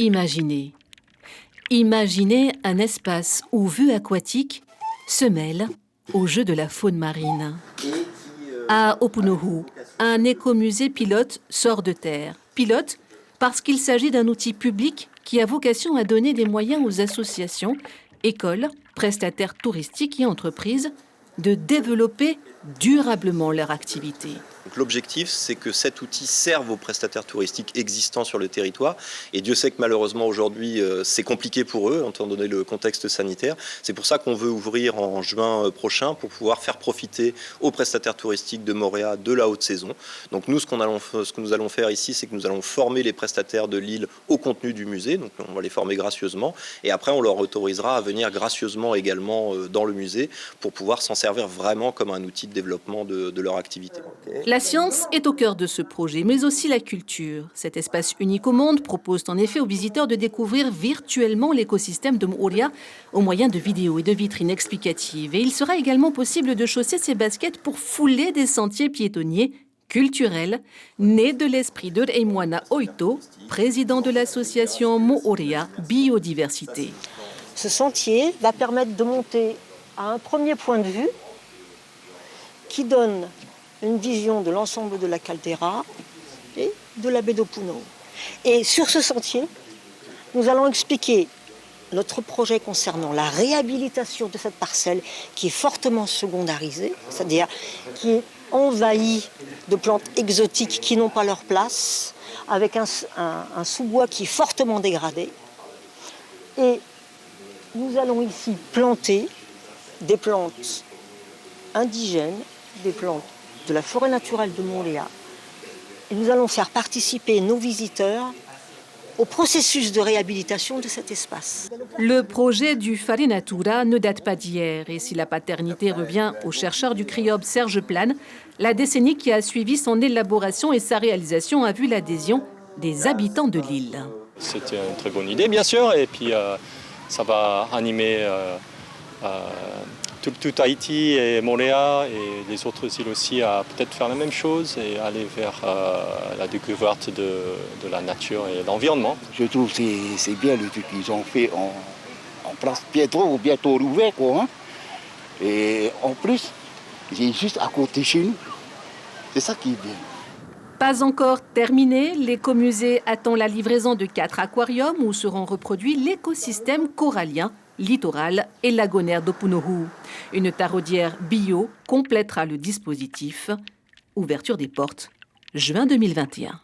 Imaginez. Imaginez un espace où vue aquatique se mêle au jeu de la faune marine. À Opunohu, un écomusée pilote sort de terre. Pilote parce qu'il s'agit d'un outil public qui a vocation à donner des moyens aux associations, écoles, prestataires touristiques et entreprises de développer durablement leur activité. L'objectif, c'est que cet outil serve aux prestataires touristiques existants sur le territoire. Et Dieu sait que malheureusement aujourd'hui, c'est compliqué pour eux, étant donné le contexte sanitaire. C'est pour ça qu'on veut ouvrir en juin prochain pour pouvoir faire profiter aux prestataires touristiques de Moorea de la haute saison. Donc nous, ce que nous allons faire ici, c'est que nous allons former les prestataires de l'île au contenu du musée. Donc on va les former gracieusement. Et après, on leur autorisera à venir gracieusement également dans le musée pour pouvoir s'en servir vraiment comme un outil de développement de leur activité. La science est au cœur de ce projet, mais aussi la culture. Cet espace unique au monde propose en effet aux visiteurs de découvrir virtuellement l'écosystème de Moorea au moyen de vidéos et de vitrines explicatives. Et il sera également possible de chausser ses baskets pour fouler des sentiers piétonniers culturels, nés de l'esprit de Reimwana Oito, président de l'association Moorea Biodiversité. Ce sentier va permettre de monter à un premier point de vue qui donne une vision de l'ensemble de la caldeira et de la baie d'Opunohu. Et sur ce sentier, nous allons expliquer notre projet concernant la réhabilitation de cette parcelle qui est fortement secondarisée, c'est-à-dire qui est envahie de plantes exotiques qui n'ont pas leur place, avec un sous-bois qui est fortement dégradé. Et nous allons ici planter des plantes indigènes, des plantes de la forêt naturelle de Moorea. Et nous allons faire participer nos visiteurs au processus de réhabilitation de cet espace. Le projet du Fare Natura ne date pas d'hier. Et si la paternité revient au chercheur du CRIOB Serge Plane, la décennie qui a suivi son élaboration et sa réalisation a vu l'adhésion des habitants de l'île. C'était une très bonne idée, bien sûr, et puis ça va animer tout Haïti et Moorea et les autres îles aussi à peut-être faire la même chose et aller vers la découverte de la nature et de l'environnement. Je trouve que c'est bien le truc qu'ils ont fait en place bientôt ouvert, quoi, hein. Et en plus, c'est juste à côté chez nous. C'est ça qui est bien. Pas encore terminé, l'écomusée attend la livraison de 4 aquariums où seront reproduits l'écosystème corallien, littoral et lagonaire d'Opunohu. Une taraudière bio complétera le dispositif. Ouverture des portes, juin 2021.